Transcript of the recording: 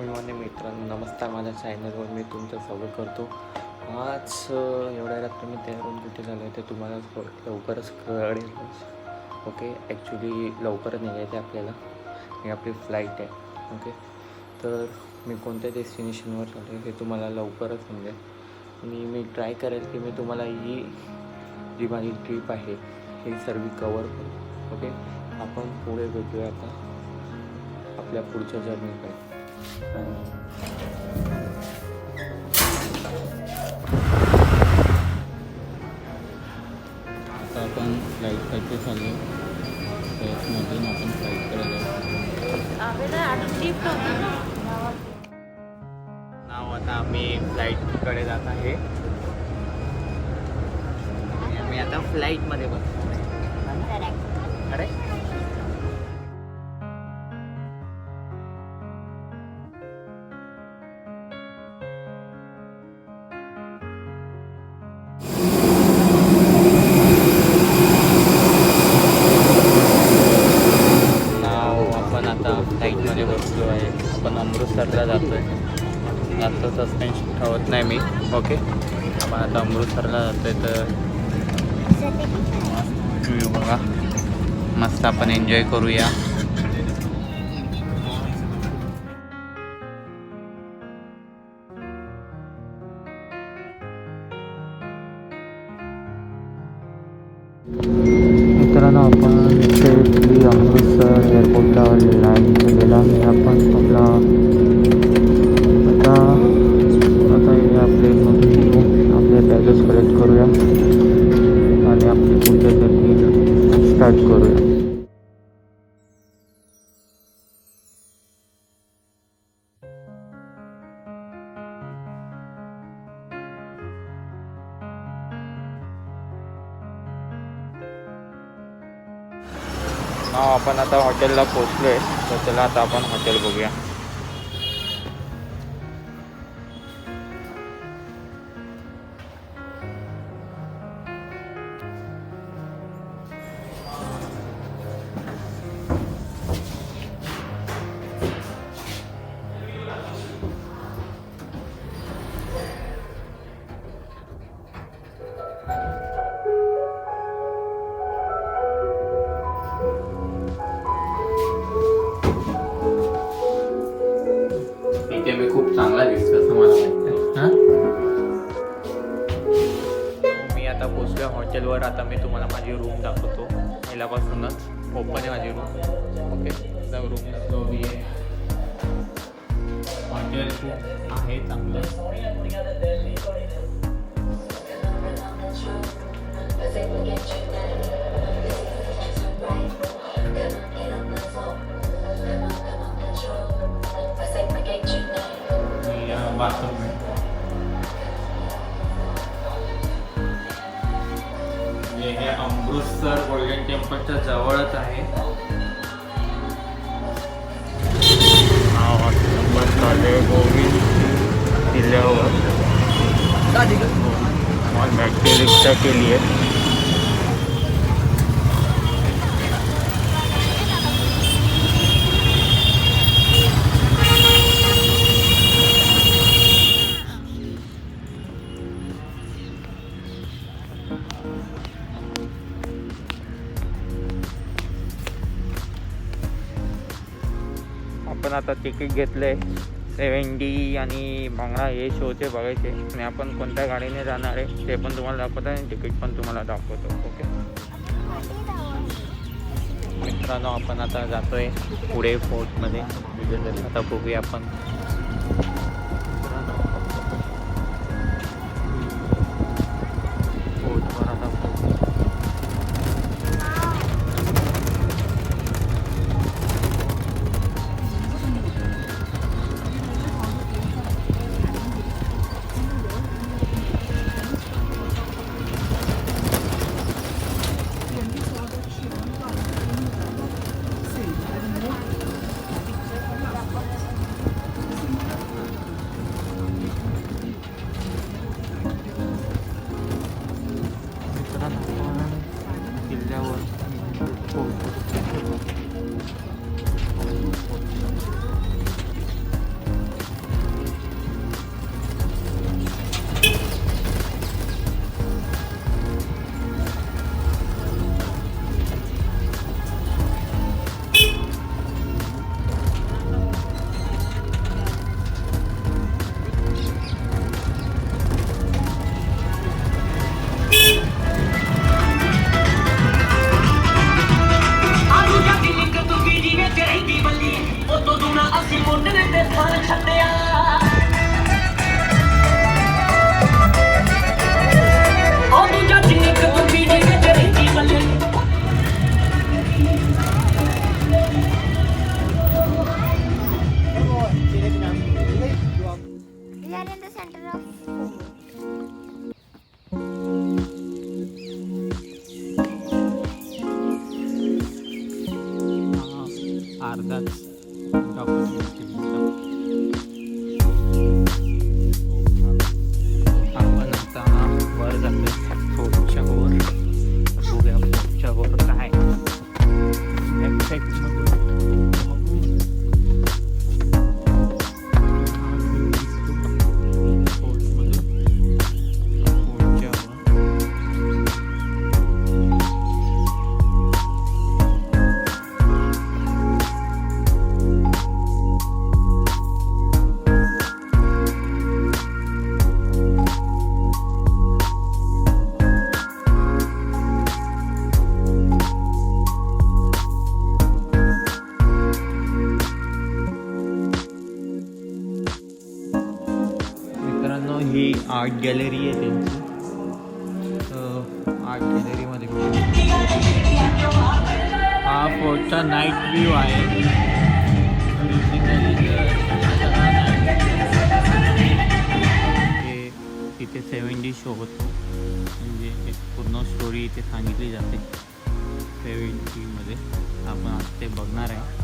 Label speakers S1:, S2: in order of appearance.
S1: अभिमानी मित्रांनो, नमस्कार. माझ्या चॅनलवर मी तुमचं स्वागत करतो. आज एवढ्या रात्री मी तयारून कुठे झालो आहे ते तुम्हाला लवकरच कळेल. ओके, ॲक्च्युली लवकरच निघायचं आहे आपल्याला, ही आपली फ्लाईट आहे. ओके, तर मी कोणत्या डेस्टिनेशनवर चालू आहे हे तुम्हाला लवकरच समजेल. मी ट्राय करेल की मी तुम्हाला ही जी माझी ट्रिप आहे ही सर्व कवर करू. ओके, आपण पुढे भेटूया आता आपल्या पुढच्या जर्नीकडे.
S2: आता आपण फ्लाईटसाठी चाललो. फ्लाईटमधून आपण फ्लाईटकडे
S1: नाव आता आम्ही फ्लाईटकडे जात आहे. आम्ही आता फ्लाईटमध्ये बसतो. अरे फ्लाईटमध्ये बसलो आहे. आपण अमृतसरला जातो आहे. जास्त सस्पेन्स ठेवत नाही मी. ओके, आपण आता अमृतसरला जातो आहे. तर व्ह्यू बघा, मस्त आपण एन्जॉय करूया. मित्रांनो, आपण सेफली अमृतसर एअरपोर्टला लँड केलेला आहे. आपण आपला आता या प्लेनमध्ये येऊ, आपले बॅगेज कलेक्ट करूया आणि आपली पुढच्या जर्नी स्टार्ट करूया. आपण आता हॉटेलला पोचलो आहे. तर चला आता आपण हॉटेल बघूया. मी खूप चांगला दिसतो असं मला वाटतं. मी आता पोचलो हॉटेलवर. आता मी तुम्हाला माझी रूम दाखवतो. पहिल्यापासूनच ओपन आहे माझी रूम. ओके, रूम लॉबी आहे. हॉटेल खूप आहे चांगलं. बाथरूम हे अमृतसर गोल्डन टेम्पलच्या जवळच आहे. गोविंद किल्ल्यावर बॅटरी रिक्षा केली आहे. आपण आता तिकीट घेतलंय 70 आणि भांगडा हे शोचे बघायचे. आणि आपण कोणत्या गाडीने जाणार आहे ते पण तुम्हाला दाखवतो आणि तिकीट पण तुम्हाला दाखवतो. ओके मित्रांनो, आपण आता जातोय पुढे फोर्टमध्ये. आता बघूया आपण. फोर्टवर आता
S2: ही आर्ट गॅलरी आहे त्यांची. आर्ट गॅलरीमध्ये हा फोर्टचा नाईट व्ह्यू आहे. इथे 70 शो होतो, म्हणजे पूर्ण स्टोरी इथे सांगितली जाते 70मध्ये. आपण आज ते बघणार आहे.